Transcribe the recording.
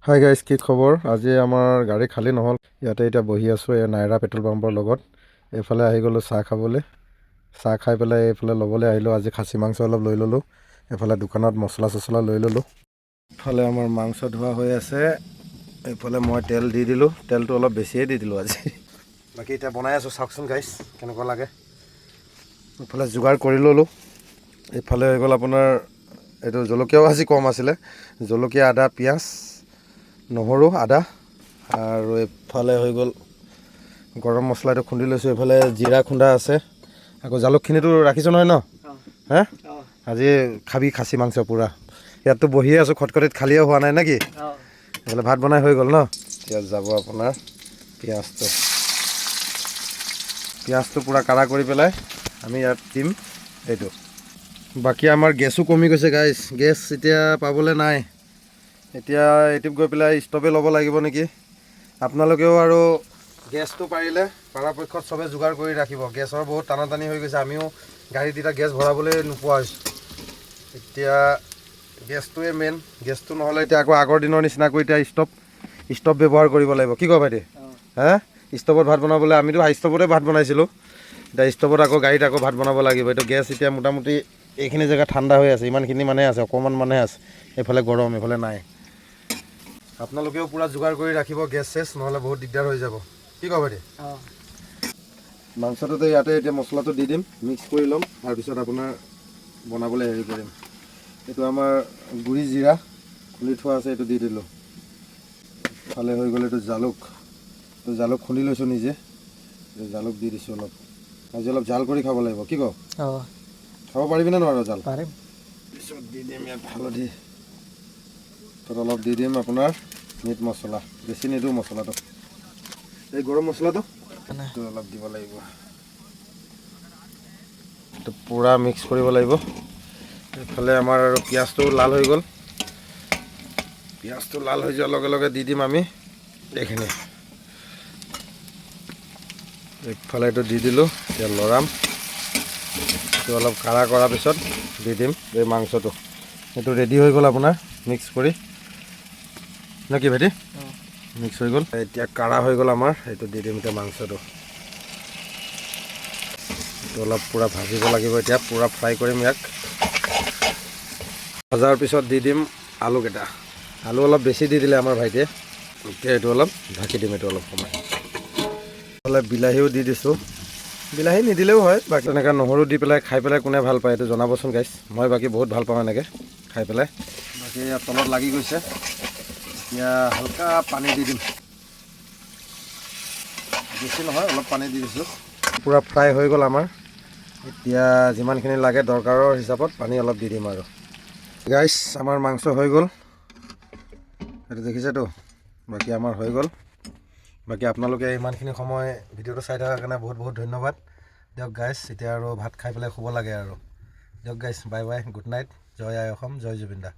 Hi guys, কি খবৰ? আজি আমাৰ গাড়ী খালী নহ'ল। ইয়াতে এতিয়া বহি আছোঁ এই নাইৰা পেট্ৰল পাম্পৰ লগত। এইফালে আহি গ'লোঁ চাহ খাবলৈ। চাহ খাই পেলাই এইফালে ল'বলৈ আহিলোঁ। আজি খাচী মাংস অলপ লৈ ল'লোঁ। এইফালে দোকানত মছলা চছলা লৈ ল'লোঁ। ইফালে আমাৰ মাংস ধোৱা হৈ আছে। এইফালে মই তেল দি দিলোঁ। তেলটো অলপ বেছিয়ে দি দিলোঁ আজি। বাকী এতিয়া বনাই আছোঁ, চাওকচোন গাইজ কেনেকুৱা লাগে। ইফালে যোগাৰ কৰি ল'লোঁ। এইফালে হৈ গ'ল আপোনাৰ এইটো জলকীয়াও আজি কম আছিলে। জলকীয়া, আদা, পিঁয়াজ, নহৰু, আদা আৰু এইফালে হৈ গ'ল গৰম মছলাটো খুন্দি লৈছোঁ। এইফালে জিৰা খুন্দা আছে। আকৌ জালুকখিনিতো ৰাখিছোঁ নহয় ন? হা আজি খাবি খাচী মাংস পূৰা। ইয়াততো বহিয়ে আছোঁ খটখটিত, খালিয়ে হোৱা নাই নে কি? এইফালে ভাত বনাই হৈ গ'ল ন? এতিয়া যাব আপোনাৰ পিঁয়াজটো পূৰা কাঢ়া কৰি পেলাই আমি ইয়াত দিম এইটো। বাকী আমাৰ গেছো কমি গৈছে গাইজ। গেছ এতিয়া পাবলৈ নাই। এতিয়া এইটোত গৈ পেলাই ষ্টভে ল'ব লাগিব নেকি। আপোনালোকেও আৰু গেছটো পাৰিলে পৰাপক্ষত চবে যোগাৰ কৰি ৰাখিব। গেছৰ বহুত টানাটানি হৈ গৈছে। আমিও গাড়ীত এতিয়া গেছ ভৰাবলৈ নোপোৱা হৈছোঁ। এতিয়া গেছটোৱে মেইন। গেছটো নহ'লে এতিয়া আকৌ আগৰ দিনৰ নিচিনাকৈ এতিয়া ষ্টভ ব্যৱহাৰ কৰিব লাগিব। কি কয় ভাইটি? হা ষ্টভত ভাত বনাবলৈ, আমিতো হাই ষ্টভতে ভাত বনাইছিলোঁ। এতিয়া ষ্টভত আকৌ গাড়ীত আকৌ ভাত বনাব লাগিব। এইটো গেছ এতিয়া মোটামুটি এইখিনি জেগা ঠাণ্ডা হৈ আছে। ইমানখিনি মানুহে আছে, অকণমান মানুহে আছে। এইফালে গৰম, এইফালে নাই। আপোনালোকেও পূৰা যোগাৰ কৰি ৰাখিব গেছ চেছ, নহ'লে বহুত দিগদাৰ হৈ যাব। কি কয় ভাইটি? মাংসটোতে ইয়াতে এতিয়া মছলাটো দি দিম, মিক্স কৰি ল'ম। তাৰপিছত আপোনাৰ বনাবলৈ হেৰি কৰিম। এইটো আমাৰ গুড়ি জিৰা খুন্দি থোৱা আছে, এইটো দি দিলোঁ। ইফালে হৈ গ'ল এইটো জালুক খুন্দি লৈছোঁ নিজে। এইটো জালুক দি দিছোঁ অলপ। আজি অলপ জাল কৰি খাব লাগিব। কি কওঁ? খাব পাৰিবিনে নোৱাৰো জাল? পাৰিম। পিছত দি দিম ইয়াত হালধি। তাত অলপ দি দিম আপোনাৰ মিট মছলা। বেছি নিদিওঁ মছলাটো। এই গৰম মছলাটো অলপ দিব লাগিব। এইটো পূৰা মিক্স কৰিব লাগিব। এইফালে আমাৰ আৰু পিঁয়াজটো লাল হৈ গ'ল। পিঁয়াজটো লাল হৈ যোৱাৰ লগে লগে দি দিম আমি এইখিনি। এইফালে এইটো দি দিলোঁ। এতিয়া লৰাম। এইটো অলপ কাঢ়া কৰাৰ পিছত দি দিম এই মাংসটো। এইটো ৰেডি হৈ গ'ল আপোনাৰ মিক্স কৰি। নে কি ভাইটি? মিক্স হৈ গ'ল। এতিয়া কাঢ়া হৈ গ'ল আমাৰ। এইটো দি দিম এতিয়া মাংসটো। এইটো অলপ পূৰা ভাজিব লাগিব এতিয়া। পূৰা ফ্ৰাই কৰিম ইয়াক। ভজাৰ পিছত দি দিম আলুকেইটা। আলু অলপ বেছি দি দিলে আমাৰ ভাইটিয়ে। এতিয়া এইটো অলপ ঢাকি দিম এইটো অলপ সময়। অলপ বিলাহীও দি দিছোঁ। বিলাহী নিদিলেও হয়। বাকী এনেকৈ নহৰু দি পেলাই খাই পেলাই কোনে ভাল পায় এইটো জনাবচোন গাইজ। মই বাকী বহুত ভাল পাওঁ এনেকৈ খাই পেলাই। বাকী ইয়াত তলত লাগি গৈছে। এতিয়া হালকা পানী দি দিম। বেছি নহয়, অলপ পানী দি দিছোঁ। পূৰা ফ্ৰাই হৈ গ'ল আমাৰ। এতিয়া যিমানখিনি লাগে দৰকাৰৰ হিচাপত পানী অলপ দি দিম আৰু। গাইজ আমাৰ মাংস হৈ গ'ল। এইটো দেখিছেতো? বাকী আমাৰ হৈ গ'ল। বাকী আপোনালোকে ইমানখিনি সময় ভিডিঅ'টো চাই থকাৰ কাৰণে বহুত বহুত ধন্যবাদ। দিয়ক গাইজ, এতিয়া আৰু ভাত খাই পেলাই শুব লাগে আৰু। দিয়ক guys, bye bye, good night. জয় আই অসম, জয় জুবিন দা।